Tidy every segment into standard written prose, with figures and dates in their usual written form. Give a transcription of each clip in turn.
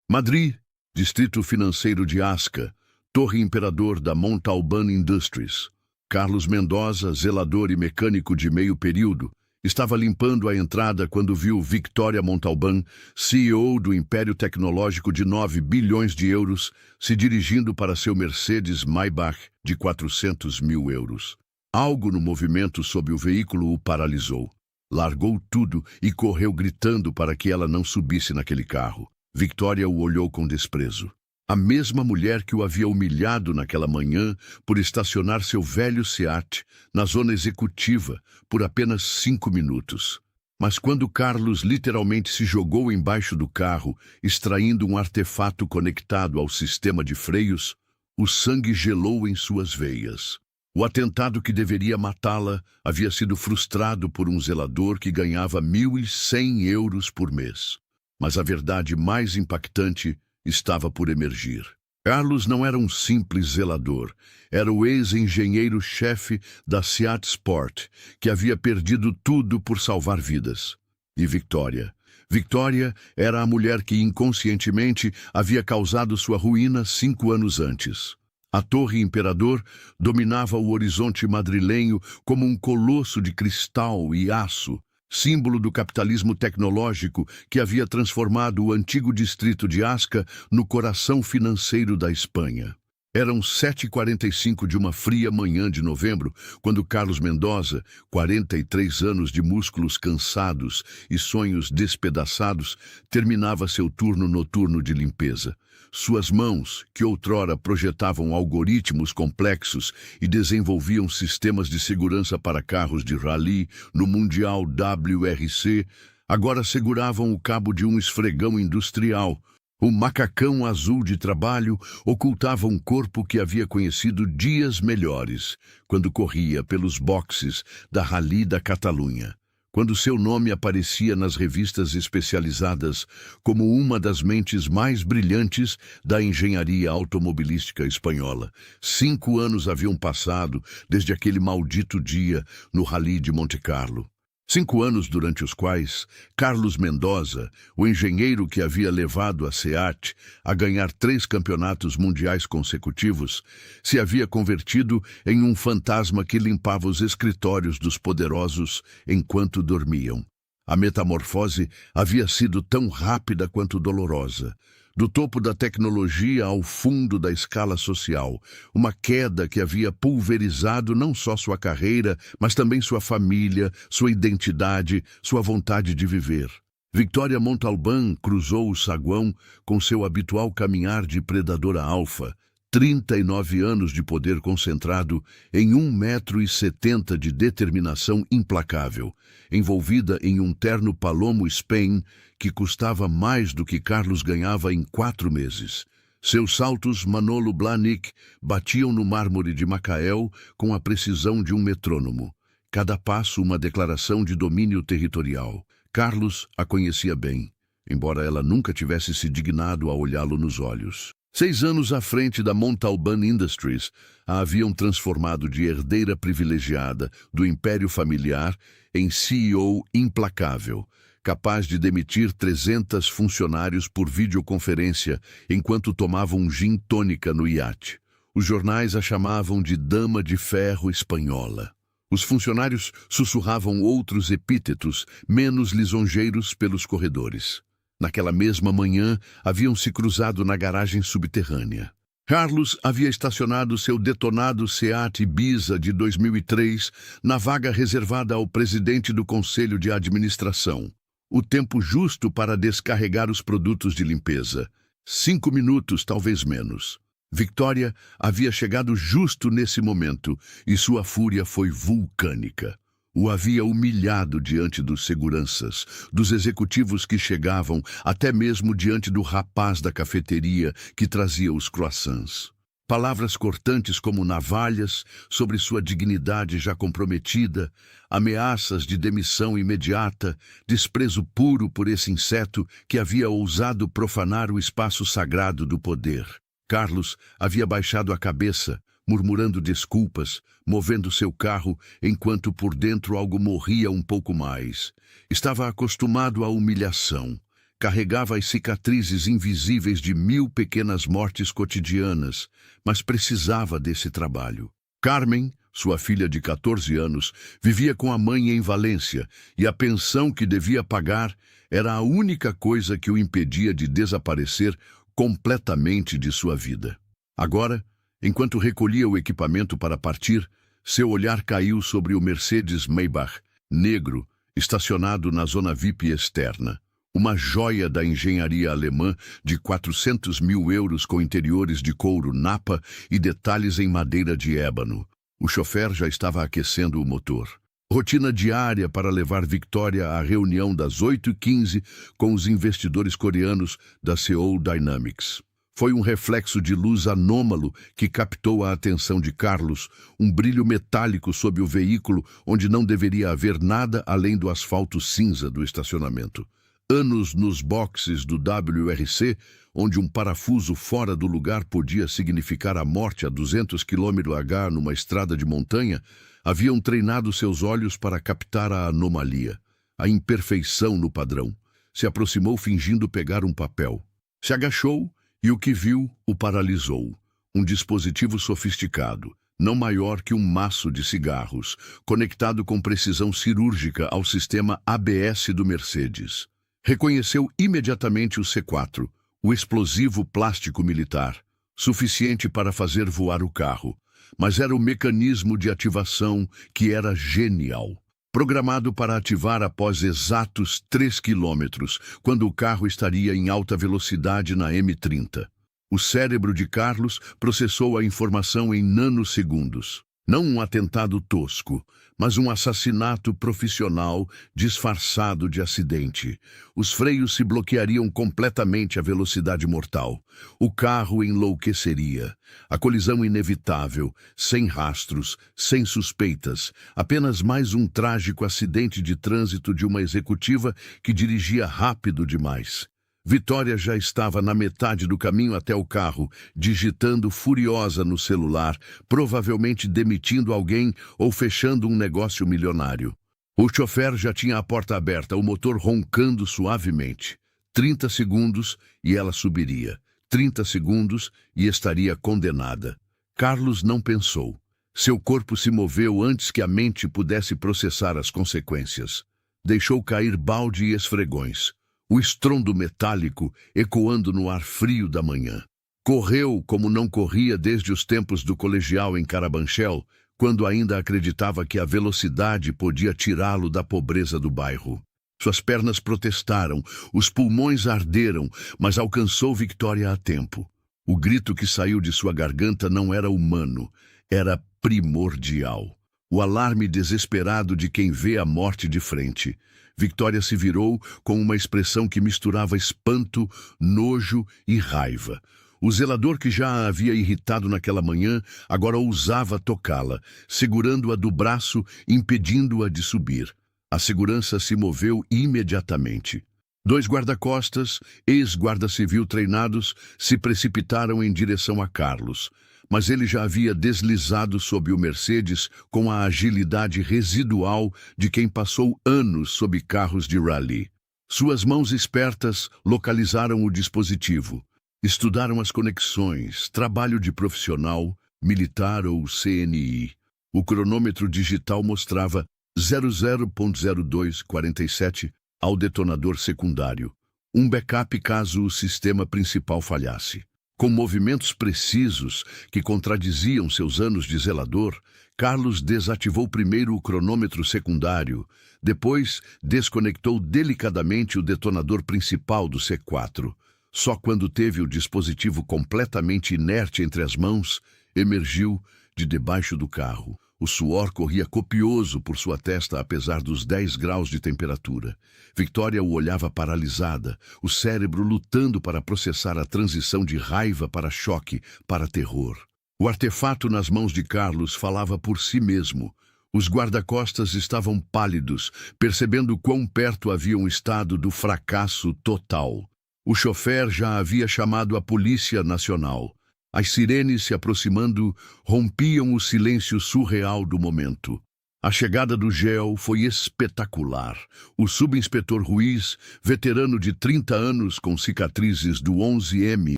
Madrid, distrito financeiro de Asca, Torre Imperador da Montalban Industries. Carlos Mendoza, zelador e mecânico de meio período, estava limpando a entrada quando viu Victoria Montalban, CEO do Império Tecnológico de 9 bilhões de euros, se dirigindo para seu Mercedes Maybach de 400 mil euros. Algo no movimento sob o veículo o paralisou. Largou tudo e correu gritando para que ela não subisse naquele carro. Victoria o olhou com desprezo. A mesma mulher que o havia humilhado naquela manhã por estacionar seu velho Seat na zona executiva por apenas 5 minutos. Mas quando Carlos literalmente se jogou embaixo do carro, extraindo um artefato conectado ao sistema de freios, o sangue gelou em suas veias. O atentado que deveria matá-la havia sido frustrado por um zelador que ganhava 1.100 euros por mês. Mas a verdade mais impactante estava por emergir. Carlos não era um simples zelador, era o ex-engenheiro-chefe da Seat Sport, que havia perdido tudo por salvar vidas. E Victoria? Victoria era a mulher que inconscientemente havia causado sua ruína 5 anos antes. A Torre Imperador dominava o horizonte madrilenho como um colosso de cristal e aço, símbolo do capitalismo tecnológico que havia transformado o antigo distrito de Asca no coração financeiro da Espanha. Eram 7h45 de uma fria manhã de novembro, quando Carlos Mendoza, 43 anos de músculos cansados e sonhos despedaçados, terminava seu turno noturno de limpeza. Suas mãos, que outrora projetavam algoritmos complexos e desenvolviam sistemas de segurança para carros de rally no Mundial WRC, agora seguravam o cabo de um esfregão industrial. O macacão azul de trabalho ocultava um corpo que havia conhecido dias melhores, quando corria pelos boxes da Rally da Catalunha. Quando seu nome aparecia nas revistas especializadas como uma das mentes mais brilhantes da engenharia automobilística espanhola. 5 anos haviam passado desde aquele maldito dia no Rally de Monte Carlo. 5 anos durante os quais Carlos Mendoza, o engenheiro que havia levado a Seat a ganhar 3 campeonatos mundiais consecutivos, se havia convertido em um fantasma que limpava os escritórios dos poderosos enquanto dormiam. A metamorfose havia sido tão rápida quanto dolorosa. Do topo da tecnologia ao fundo da escala social, uma queda que havia pulverizado não só sua carreira, mas também sua família, sua identidade, sua vontade de viver. Victoria Montalban cruzou o saguão com seu habitual caminhar de predadora alfa, 39 anos de poder concentrado em 1,70 m de determinação implacável, envolvida em um terno Palomo Spain que custava mais do que Carlos ganhava em 4 meses. Seus saltos Manolo Blahnik batiam no mármore de Macael com a precisão de um metrônomo. Cada passo uma declaração de domínio territorial. Carlos a conhecia bem, embora ela nunca tivesse se dignado a olhá-lo nos olhos. 6 anos à frente da Montalban Industries, a haviam transformado de herdeira privilegiada do império familiar em CEO implacável, capaz de demitir 300 funcionários por videoconferência enquanto tomavam um gin tônica no iate. Os jornais a chamavam de Dama de Ferro Espanhola. Os funcionários sussurravam outros epítetos menos lisonjeiros pelos corredores. Naquela mesma manhã, haviam se cruzado na garagem subterrânea. Carlos havia estacionado seu detonado Seat Ibiza de 2003 na vaga reservada ao presidente do Conselho de Administração. O tempo justo para descarregar os produtos de limpeza. 5 minutos, talvez menos. Victoria havia chegado justo nesse momento e sua fúria foi vulcânica. O havia humilhado diante dos seguranças, dos executivos que chegavam, até mesmo diante do rapaz da cafeteria que trazia os croissants. Palavras cortantes como navalhas sobre sua dignidade já comprometida, ameaças de demissão imediata, desprezo puro por esse inseto que havia ousado profanar o espaço sagrado do poder. Carlos havia baixado a cabeça, murmurando desculpas, movendo seu carro, enquanto por dentro algo morria um pouco mais. Estava acostumado à humilhação. carregava as cicatrizes invisíveis de 1000 pequenas mortes cotidianas, mas precisava desse trabalho. Carmen, sua filha de 14 anos, vivia com a mãe em Valência e a pensão que devia pagar era a única coisa que o impedia de desaparecer completamente de sua vida. Agora, enquanto recolhia o equipamento para partir, seu olhar caiu sobre o Mercedes Maybach, negro, estacionado na zona VIP externa. Uma joia da engenharia alemã de 400 mil euros com interiores de couro napa e detalhes em madeira de ébano. O chofer já estava aquecendo o motor. Rotina diária para levar Victoria à reunião das 8h15 com os investidores coreanos da Seoul Dynamics. Foi um reflexo de luz anômalo que captou a atenção de Carlos, um brilho metálico sob o veículo onde não deveria haver nada além do asfalto cinza do estacionamento. Anos nos boxes do WRC, onde um parafuso fora do lugar podia significar a morte a 200 km/h numa estrada de montanha, haviam treinado seus olhos para captar a anomalia, a imperfeição no padrão. Se aproximou fingindo pegar um papel. Se agachou e o que viu o paralisou. Um dispositivo sofisticado, não maior que um maço de cigarros, conectado com precisão cirúrgica ao sistema ABS do Mercedes. Reconheceu imediatamente o C4, o explosivo plástico militar, suficiente para fazer voar o carro. Mas era o mecanismo de ativação que era genial. Programado para ativar após exatos 3 quilômetros, quando o carro estaria em alta velocidade na M30. O cérebro de Carlos processou a informação em nanosegundos. Não um atentado tosco, mas um assassinato profissional disfarçado de acidente. Os freios se bloqueariam completamente à velocidade mortal. O carro enlouqueceria. A colisão inevitável, sem rastros, sem suspeitas. Apenas mais um trágico acidente de trânsito de uma executiva que dirigia rápido demais. Victoria já estava na metade do caminho até o carro, digitando furiosa no celular, provavelmente demitindo alguém ou fechando um negócio milionário. O chofer já tinha a porta aberta, o motor roncando suavemente. 30 segundos e ela subiria. 30 segundos e estaria condenada. Carlos não pensou. Seu corpo se moveu antes que a mente pudesse processar as consequências. Deixou cair balde e esfregões. O estrondo metálico ecoando no ar frio da manhã. Correu como não corria desde os tempos do colegial em Carabanchel, quando ainda acreditava que a velocidade podia tirá-lo da pobreza do bairro. Suas pernas protestaram, os pulmões arderam, mas alcançou Victoria a tempo. O grito que saiu de sua garganta não era humano, era primordial. O alarme desesperado de quem vê a morte de frente. Victoria se virou com uma expressão que misturava espanto, nojo e raiva. O zelador que já a havia irritado naquela manhã agora ousava tocá-la, segurando-a do braço, impedindo-a de subir. A segurança se moveu imediatamente. 2 guarda-costas, ex-guarda civil treinados, se precipitaram em direção a Carlos. Mas ele já havia deslizado sob o Mercedes com a agilidade residual de quem passou anos sob carros de rally. Suas mãos espertas localizaram o dispositivo. Estudaram as conexões, trabalho de profissional, militar ou CNI. O cronômetro digital mostrava 00.0247 ao detonador secundário. Um backup caso o sistema principal falhasse. Com movimentos precisos que contradiziam seus anos de zelador, Carlos desativou primeiro o cronômetro secundário, depois desconectou delicadamente o detonador principal do C4. Só quando teve o dispositivo completamente inerte entre as mãos, emergiu de debaixo do carro. O suor corria copioso por sua testa apesar dos 10 graus de temperatura. Victoria o olhava paralisada, o cérebro lutando para processar a transição de raiva para choque, para terror. O artefato nas mãos de Carlos falava por si mesmo. Os guarda-costas estavam pálidos, percebendo quão perto haviam estado do fracasso total. O chofer já havia chamado a Polícia Nacional. As sirenes se aproximando rompiam o silêncio surreal do momento. A chegada do GEL foi espetacular. O subinspetor Ruiz, veterano de 30 anos com cicatrizes do 11M,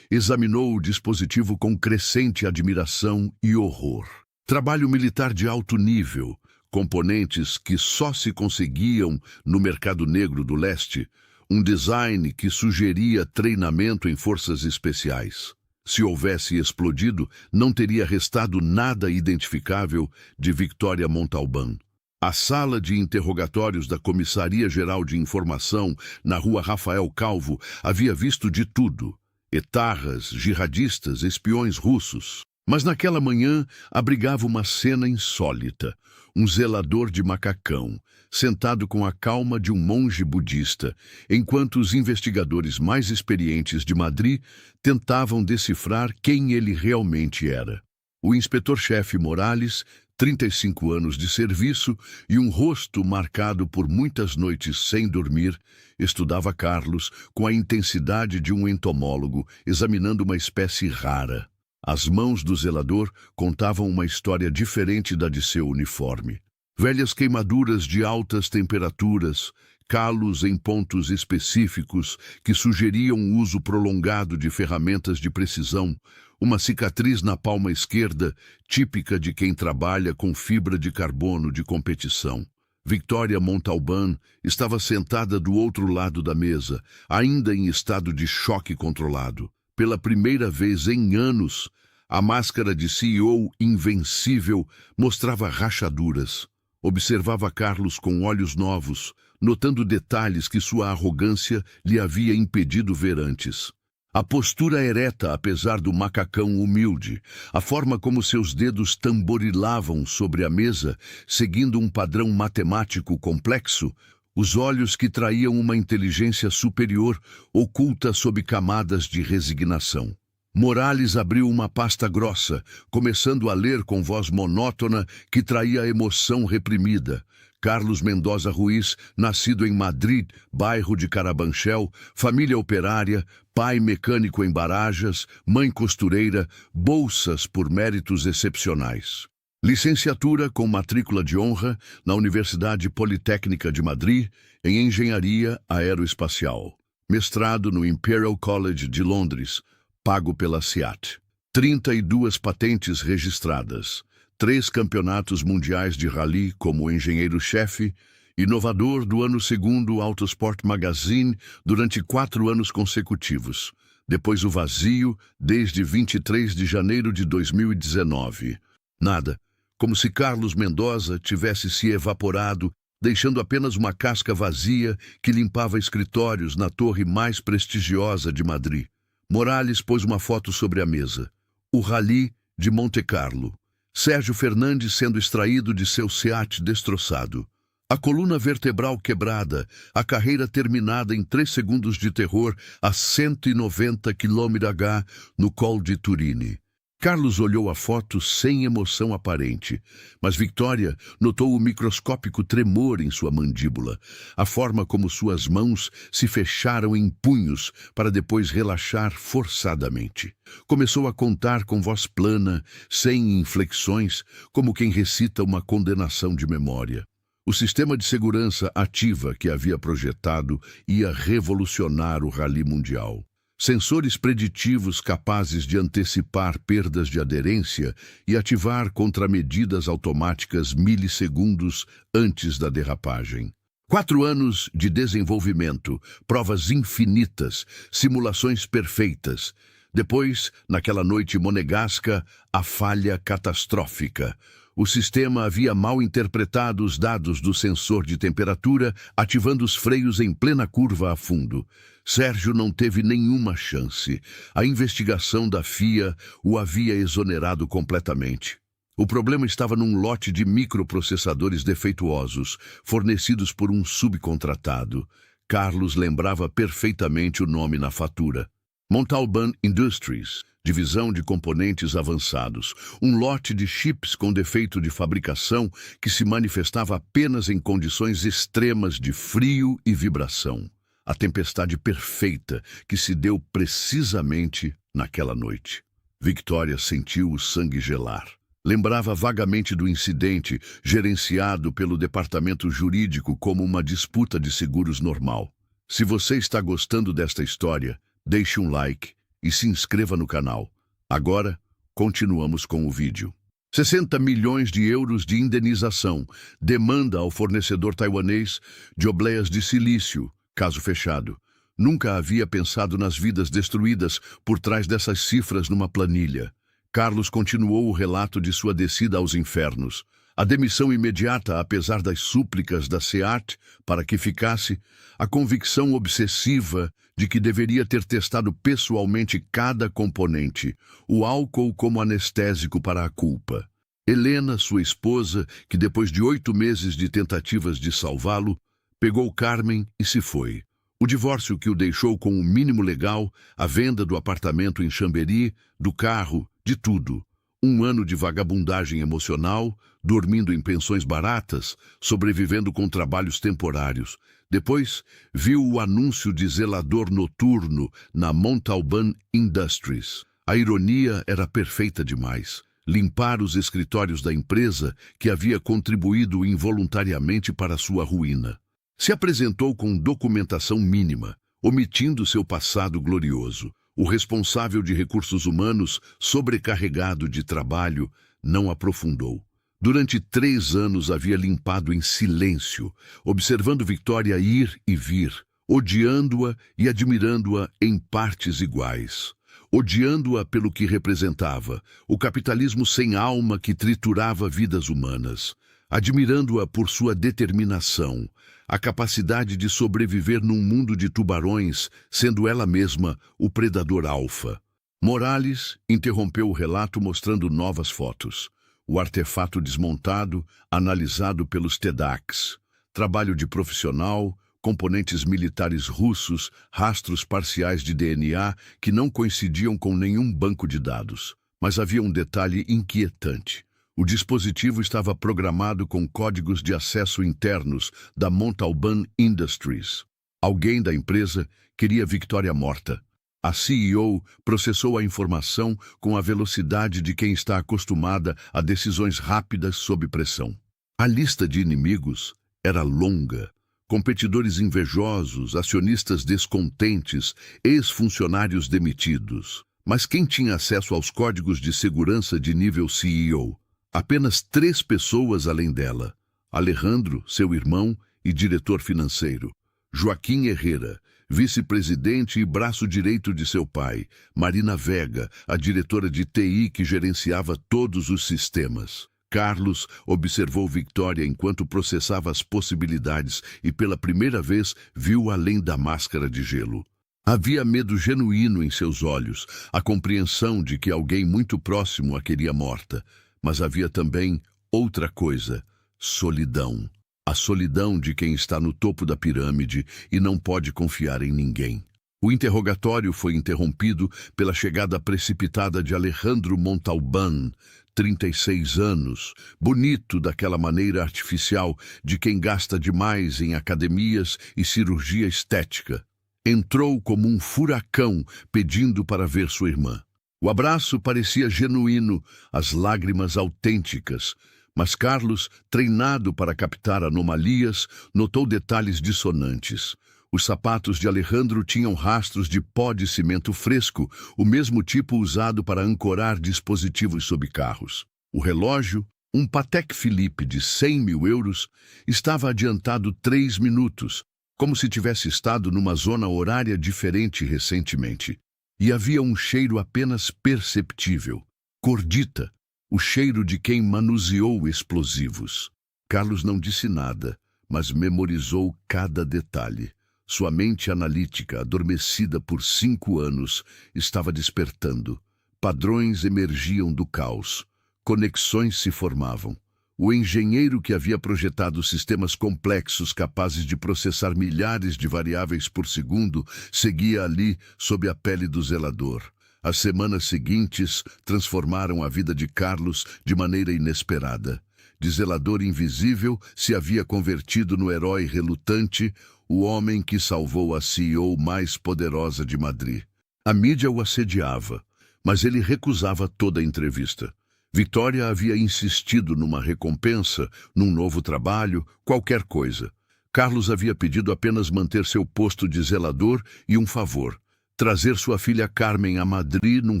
examinou o dispositivo com crescente admiração e horror. Trabalho militar de alto nível, componentes que só se conseguiam no mercado negro do leste, um design que sugeria treinamento em forças especiais. Se houvesse explodido, não teria restado nada identificável de Victoria Montalbán. A sala de interrogatórios da Comissaria-Geral de Informação, na rua Rafael Calvo, havia visto de tudo: etarras, jihadistas, espiões russos. Mas naquela manhã abrigava uma cena insólita. Um zelador de macacão, sentado com a calma de um monge budista, enquanto os investigadores mais experientes de Madrid tentavam decifrar quem ele realmente era. O inspetor-chefe Morales, 35 anos de serviço e um rosto marcado por muitas noites sem dormir, estudava Carlos com a intensidade de um entomólogo examinando uma espécie rara. As mãos do zelador contavam uma história diferente da de seu uniforme. Velhas queimaduras de altas temperaturas, calos em pontos específicos que sugeriam o uso prolongado de ferramentas de precisão, uma cicatriz na palma esquerda, típica de quem trabalha com fibra de carbono de competição. Victoria Montalbán estava sentada do outro lado da mesa, ainda em estado de choque controlado. Pela primeira vez em anos, a máscara de CEO invencível mostrava rachaduras. Observava Carlos com olhos novos, notando detalhes que sua arrogância lhe havia impedido ver antes. A postura ereta, apesar do macacão humilde, a forma como seus dedos tamborilavam sobre a mesa, seguindo um padrão matemático complexo, os olhos que traíam uma inteligência superior oculta sob camadas de resignação. Morales abriu uma pasta grossa, começando a ler com voz monótona que traía emoção reprimida. Carlos Mendoza Ruiz, nascido em Madrid, bairro de Carabanchel, família operária, pai mecânico em Barajas, mãe costureira, bolsas por méritos excepcionais. Licenciatura com matrícula de honra na Universidade Politécnica de Madrid, em Engenharia Aeroespacial. Mestrado no Imperial College de Londres, pago pela SEAT. 32 patentes registradas. 3 campeonatos mundiais de rally como engenheiro-chefe, inovador do ano segundo Autosport Magazine durante 4 anos consecutivos. Depois o vazio, desde 23 de janeiro de 2019. Nada. Como se Carlos Mendoza tivesse se evaporado, deixando apenas uma casca vazia que limpava escritórios na torre mais prestigiosa de Madrid. Morales pôs uma foto sobre a mesa. O Rally de Monte Carlo. Sérgio Fernandes sendo extraído de seu SEAT destroçado. A coluna vertebral quebrada, a carreira terminada em 3 segundos de terror a 190 km/h no Col de Turini. Carlos olhou a foto sem emoção aparente, mas Victoria notou o microscópico tremor em sua mandíbula, a forma como suas mãos se fecharam em punhos para depois relaxar forçadamente. Começou a contar com voz plana, sem inflexões, como quem recita uma condenação de memória. O sistema de segurança ativa que havia projetado ia revolucionar o rally mundial. Sensores preditivos capazes de antecipar perdas de aderência e ativar contramedidas automáticas milissegundos antes da derrapagem. 4 anos de desenvolvimento, provas infinitas, simulações perfeitas. Depois, naquela noite monegasca, a falha catastrófica. O sistema havia mal interpretado os dados do sensor de temperatura, ativando os freios em plena curva a fundo. Sérgio não teve nenhuma chance. A investigação da FIA o havia exonerado completamente. O problema estava num lote de microprocessadores defeituosos, fornecidos por um subcontratado. Carlos lembrava perfeitamente o nome na fatura. Montalbán Industries, divisão de componentes avançados, um lote de chips com defeito de fabricação que se manifestava apenas em condições extremas de frio e vibração. A tempestade perfeita que se deu precisamente naquela noite. Victoria sentiu o sangue gelar. Lembrava vagamente do incidente, gerenciado pelo departamento jurídico como uma disputa de seguros normal. Se você está gostando desta história, deixe um like e se inscreva no canal. Agora, continuamos com o vídeo. 60 milhões de euros de indenização, demanda ao fornecedor taiwanês de obleias de silício, caso fechado. Nunca havia pensado nas vidas destruídas por trás dessas cifras numa planilha. Carlos continuou o relato de sua descida aos infernos. A demissão imediata, apesar das súplicas da SEAT para que ficasse, a convicção obsessiva de que deveria ter testado pessoalmente cada componente, o álcool como anestésico para a culpa. Helena, sua esposa, que depois de 8 meses de tentativas de salvá-lo, pegou Carmen e se foi. O divórcio que o deixou com o mínimo legal, a venda do apartamento em Chambéry, do carro, de tudo. 1 ano de vagabundagem emocional, dormindo em pensões baratas, sobrevivendo com trabalhos temporários. Depois, viu o anúncio de zelador noturno na Montalban Industries. A ironia era perfeita demais. Limpar os escritórios da empresa que havia contribuído involuntariamente para sua ruína. Se apresentou com documentação mínima, omitindo seu passado glorioso. O responsável de recursos humanos, sobrecarregado de trabalho, não aprofundou. Durante 3 anos havia limpado em silêncio, observando Victoria ir e vir, odiando-a e admirando-a em partes iguais. Odiando-a pelo que representava, o capitalismo sem alma que triturava vidas humanas. Admirando-a por sua determinação, a capacidade de sobreviver num mundo de tubarões, sendo ela mesma o predador alfa. Morales interrompeu o relato mostrando novas fotos. O artefato desmontado, analisado pelos TEDx. Trabalho de profissional, componentes militares russos, rastros parciais de DNA que não coincidiam com nenhum banco de dados. Mas havia um detalhe inquietante. O dispositivo estava programado com códigos de acesso internos da Montalban Industries. Alguém da empresa queria Victoria morta. A CEO processou a informação com a velocidade de quem está acostumada a decisões rápidas sob pressão. A lista de inimigos era longa. Competidores invejosos, acionistas descontentes, ex-funcionários demitidos. Mas quem tinha acesso aos códigos de segurança de nível CEO? Apenas 3 pessoas além dela. Alejandro, seu irmão e diretor financeiro. Joaquim Herrera, vice-presidente e braço direito de seu pai. Marina Vega, a diretora de TI que gerenciava todos os sistemas. Carlos observou Victoria enquanto processava as possibilidades e pela primeira vez viu além da máscara de gelo. Havia medo genuíno em seus olhos, a compreensão de que alguém muito próximo a queria morta. Mas havia também outra coisa, solidão. A solidão de quem está no topo da pirâmide e não pode confiar em ninguém. O interrogatório foi interrompido pela chegada precipitada de Alejandro Montalban, 36 anos, bonito daquela maneira artificial de quem gasta demais em academias e cirurgia estética. Entrou como um furacão pedindo para ver sua irmã. O abraço parecia genuíno, as lágrimas autênticas, mas Carlos, treinado para captar anomalias, notou detalhes dissonantes. Os sapatos de Alejandro tinham rastros de pó de cimento fresco, o mesmo tipo usado para ancorar dispositivos sob carros. O relógio, um Patek Philippe de 100 mil euros, estava adiantado 3 minutos, como se tivesse estado numa zona horária diferente recentemente. E havia um cheiro apenas perceptível, cordita, o cheiro de quem manuseou explosivos. Carlos não disse nada, mas memorizou cada detalhe. Sua mente analítica, adormecida por 5 anos, estava despertando. Padrões emergiam do caos. Conexões se formavam. O engenheiro que havia projetado sistemas complexos capazes de processar milhares de variáveis por segundo seguia ali sob a pele do zelador. As semanas seguintes transformaram a vida de Carlos de maneira inesperada. De zelador invisível se havia convertido no herói relutante, o homem que salvou a CEO mais poderosa de Madrid. A mídia o assediava, mas ele recusava toda entrevista. Victoria havia insistido numa recompensa, num novo trabalho, qualquer coisa. Carlos havia pedido apenas manter seu posto de zelador e um favor: trazer sua filha Carmen a Madrid num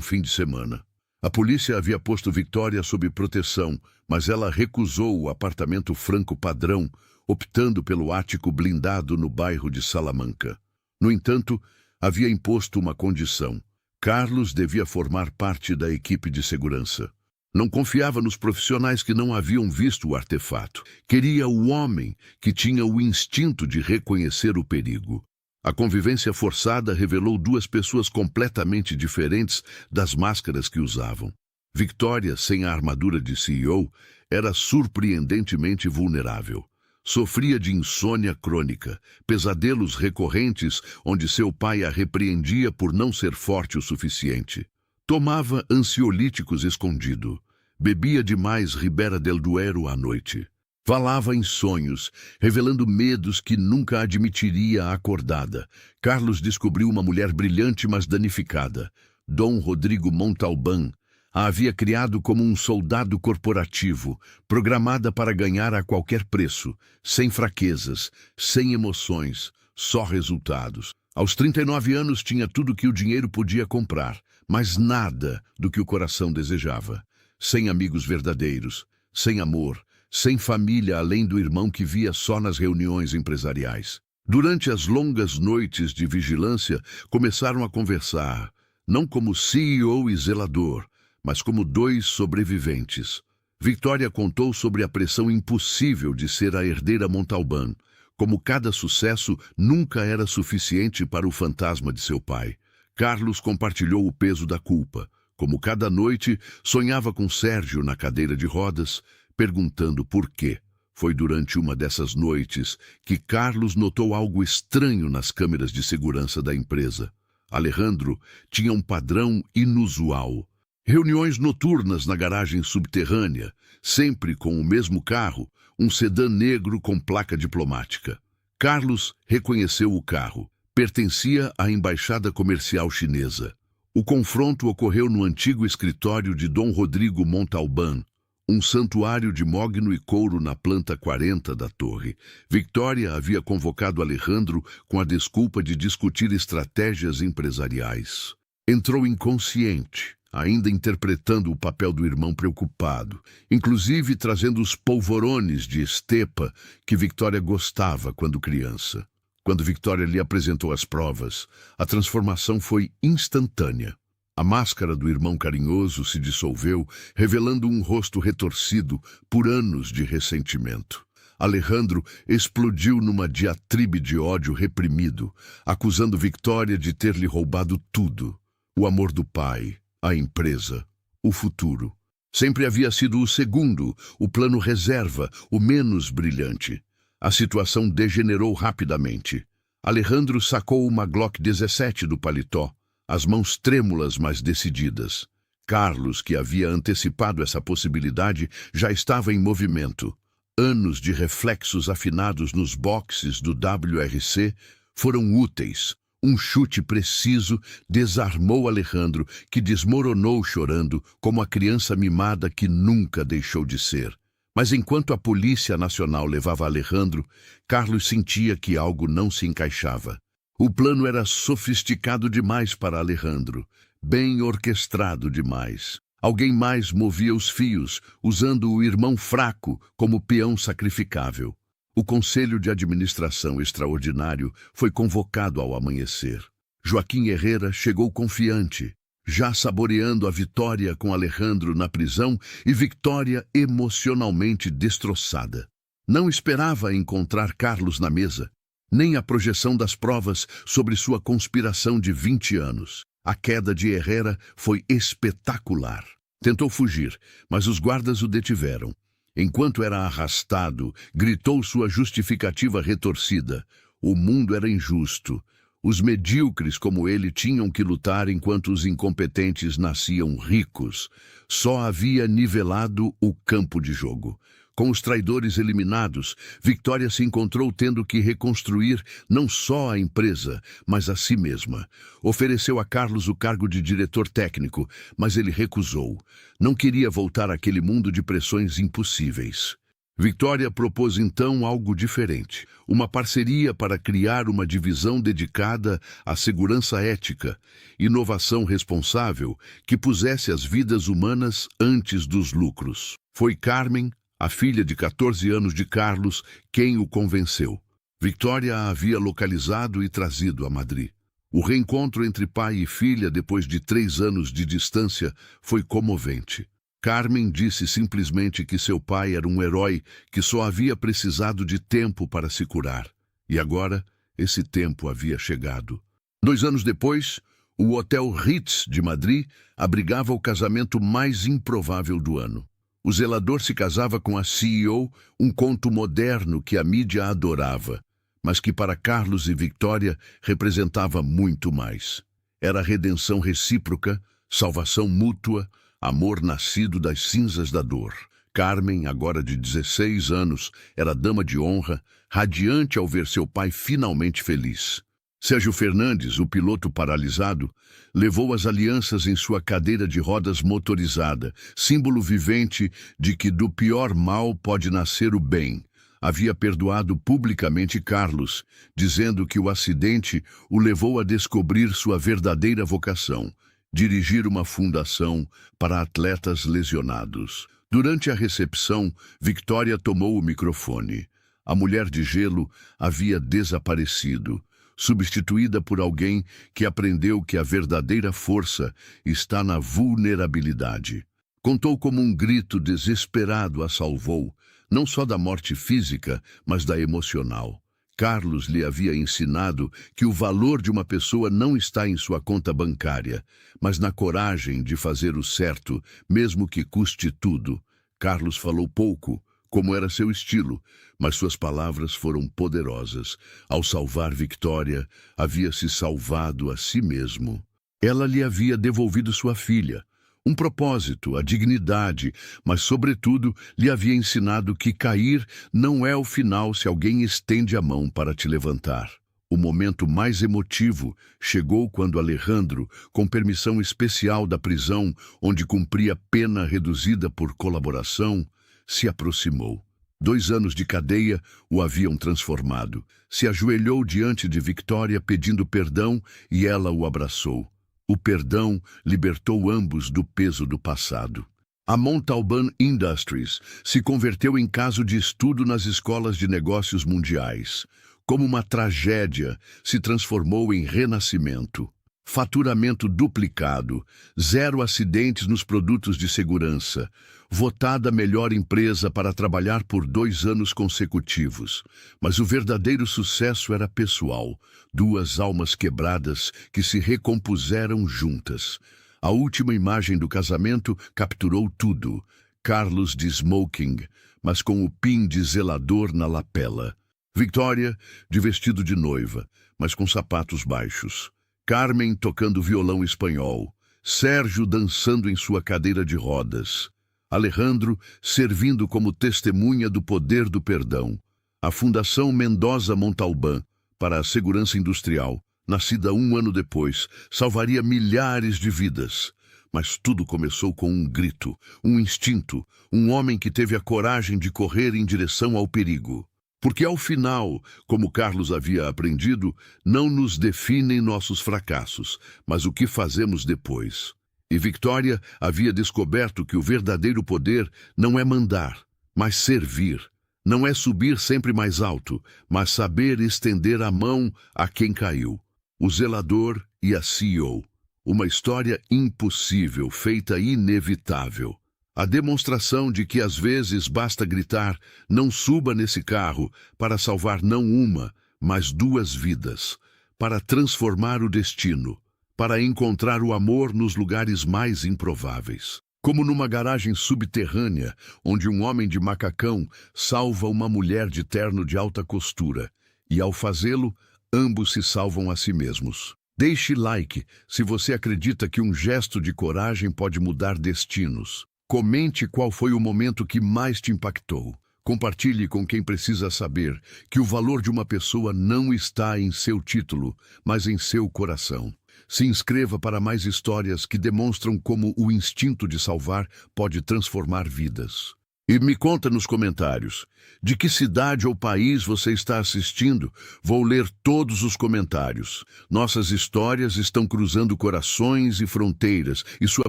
fim de semana. A polícia havia posto Victoria sob proteção, mas ela recusou o apartamento franco-padrão, optando pelo ático blindado no bairro de Salamanca. No entanto, havia imposto uma condição: Carlos devia formar parte da equipe de segurança. Não confiava nos profissionais que não haviam visto o artefato. Queria o homem que tinha o instinto de reconhecer o perigo. A convivência forçada revelou duas pessoas completamente diferentes das máscaras que usavam. Victoria, sem a armadura de CEO, era surpreendentemente vulnerável. Sofria de insônia crônica, pesadelos recorrentes onde seu pai a repreendia por não ser forte o suficiente. Tomava ansiolíticos escondido. Bebia demais Ribera del Duero à noite. Falava em sonhos, revelando medos que nunca admitiria acordada. Carlos descobriu uma mulher brilhante, mas danificada. Dom Rodrigo Montalbán a havia criado como um soldado corporativo, programada para ganhar a qualquer preço, sem fraquezas, sem emoções, só resultados. Aos 39 anos tinha tudo que o dinheiro podia comprar, mas nada do que o coração desejava. Sem amigos verdadeiros, sem amor, sem família além do irmão que via só nas reuniões empresariais. Durante as longas noites de vigilância, começaram a conversar, não como CEO e zelador, mas como dois sobreviventes. Victoria contou sobre a pressão impossível de ser a herdeira Montalbán, como cada sucesso nunca era suficiente para o fantasma de seu pai. Carlos compartilhou o peso da culpa. Como cada noite, sonhava com Sérgio na cadeira de rodas, perguntando por quê. Foi durante uma dessas noites que Carlos notou algo estranho nas câmeras de segurança da empresa. Alejandro tinha um padrão inusual. Reuniões noturnas na garagem subterrânea, sempre com o mesmo carro, um sedã negro com placa diplomática. Carlos reconheceu o carro. Pertencia à embaixada comercial chinesa. O confronto ocorreu no antigo escritório de Dom Rodrigo Montalbán, um santuário de mogno e couro na planta 40 da torre. Victoria havia convocado Alejandro com a desculpa de discutir estratégias empresariais. Entrou inconsciente, ainda interpretando o papel do irmão preocupado, inclusive trazendo os polvorones de estepa que Victoria gostava quando criança. Quando Victoria lhe apresentou as provas, a transformação foi instantânea. A máscara do irmão carinhoso se dissolveu, revelando um rosto retorcido por anos de ressentimento. Alejandro explodiu numa diatribe de ódio reprimido, acusando Victoria de ter lhe roubado tudo: o amor do pai, a empresa, o futuro. Sempre havia sido o segundo, o plano reserva, o menos brilhante. A situação degenerou rapidamente. Alejandro sacou uma Glock 17 do paletó, as mãos trêmulas, mas decididas. Carlos, que havia antecipado essa possibilidade, já estava em movimento. Anos de reflexos afinados nos boxes do WRC foram úteis. Um chute preciso desarmou Alejandro, que desmoronou chorando, como a criança mimada que nunca deixou de ser. Mas enquanto a Polícia Nacional levava Alejandro, Carlos sentia que algo não se encaixava. O plano era sofisticado demais para Alejandro, bem orquestrado demais. Alguém mais movia os fios, usando o irmão fraco como peão sacrificável. O Conselho de Administração Extraordinário foi convocado ao amanhecer. Joaquim Herrera chegou confiante, já saboreando a vitória com Alejandro na prisão e Victoria emocionalmente destroçada. Não esperava encontrar Carlos na mesa, nem a projeção das provas sobre sua conspiração de 20 anos. A queda de Herrera foi espetacular. Tentou fugir, mas os guardas o detiveram. Enquanto era arrastado, gritou sua justificativa retorcida: o mundo era injusto. Os medíocres como ele tinham que lutar enquanto os incompetentes nasciam ricos. Só havia nivelado o campo de jogo. Com os traidores eliminados, Victoria se encontrou tendo que reconstruir não só a empresa, mas a si mesma. Ofereceu a Carlos o cargo de diretor técnico, mas ele recusou. Não queria voltar àquele mundo de pressões impossíveis. Victoria propôs então algo diferente, uma parceria para criar uma divisão dedicada à segurança ética, inovação responsável que pusesse as vidas humanas antes dos lucros. Foi Carmen, a filha de 14 anos de Carlos, quem o convenceu. Victoria a havia localizado e trazido a Madrid. O reencontro entre pai e filha depois de 3 anos de distância foi comovente. Carmen disse simplesmente que seu pai era um herói que só havia precisado de tempo para se curar. E agora, esse tempo havia chegado. 2 anos depois, o Hotel Ritz de Madrid abrigava o casamento mais improvável do ano. O zelador se casava com a CEO, um conto moderno que a mídia adorava, mas que para Carlos e Victoria representava muito mais. Era redenção recíproca, salvação mútua, amor nascido das cinzas da dor. Carmen, agora de 16 anos, era dama de honra, radiante ao ver seu pai finalmente feliz. Sérgio Fernandes, o piloto paralisado, levou as alianças em sua cadeira de rodas motorizada, símbolo vivente de que do pior mal pode nascer o bem. Havia perdoado publicamente Carlos, dizendo que o acidente o levou a descobrir sua verdadeira vocação: dirigir uma fundação para atletas lesionados. Durante a recepção, Victoria tomou o microfone. A mulher de gelo havia desaparecido, substituída por alguém que aprendeu que a verdadeira força está na vulnerabilidade. Contou como um grito desesperado a salvou, não só da morte física, mas da emocional. Carlos lhe havia ensinado que o valor de uma pessoa não está em sua conta bancária, mas na coragem de fazer o certo, mesmo que custe tudo. Carlos falou pouco, como era seu estilo, mas suas palavras foram poderosas. Ao salvar Victoria, havia se salvado a si mesmo. Ela lhe havia devolvido sua filha, um propósito, a dignidade, mas, sobretudo, lhe havia ensinado que cair não é o final se alguém estende a mão para te levantar. O momento mais emotivo chegou quando Alejandro, com permissão especial da prisão, onde cumpria pena reduzida por colaboração, se aproximou. 2 anos de cadeia o haviam transformado. Se ajoelhou diante de Victoria pedindo perdão e ela o abraçou. O perdão libertou ambos do peso do passado. A Montalban Industries se converteu em caso de estudo nas escolas de negócios mundiais. Como uma tragédia, se transformou em renascimento. Faturamento duplicado, 0 acidentes nos produtos de segurança, votada a melhor empresa para trabalhar por 2 anos consecutivos. Mas o verdadeiro sucesso era pessoal, 2 almas quebradas que se recompuseram juntas. A última imagem do casamento capturou tudo. Carlos de smoking, mas com o pin de zelador na lapela. Victoria de vestido de noiva, mas com sapatos baixos. Carmen tocando violão espanhol, Sérgio dançando em sua cadeira de rodas, Alejandro servindo como testemunha do poder do perdão. A Fundação Mendoza Montalban para a Segurança Industrial, nascida 1 ano depois, salvaria milhares de vidas. Mas tudo começou com um grito, um instinto, um homem que teve a coragem de correr em direção ao perigo. Porque ao final, como Carlos havia aprendido, não nos definem nossos fracassos, mas o que fazemos depois. E Victoria havia descoberto que o verdadeiro poder não é mandar, mas servir. Não é subir sempre mais alto, mas saber estender a mão a quem caiu. O zelador e a CEO. Uma história impossível, feita inevitável. A demonstração de que às vezes basta gritar, não suba nesse carro, para salvar não uma, mas 2 vidas, para transformar o destino, para encontrar o amor nos lugares mais improváveis. Como numa garagem subterrânea, onde um homem de macacão salva uma mulher de terno de alta costura, e ao fazê-lo, ambos se salvam a si mesmos. Deixe like se você acredita que um gesto de coragem pode mudar destinos. Comente qual foi o momento que mais te impactou. Compartilhe com quem precisa saber que o valor de uma pessoa não está em seu título, mas em seu coração. Se inscreva para mais histórias que demonstram como o instinto de salvar pode transformar vidas. E me conta nos comentários, de que cidade ou país você está assistindo? Vou ler todos os comentários. Nossas histórias estão cruzando corações e fronteiras, e sua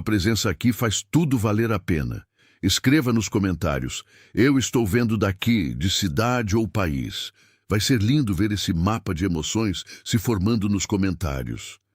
presença aqui faz tudo valer a pena. Escreva nos comentários, eu estou vendo daqui, de cidade ou país. Vai ser lindo ver esse mapa de emoções se formando nos comentários.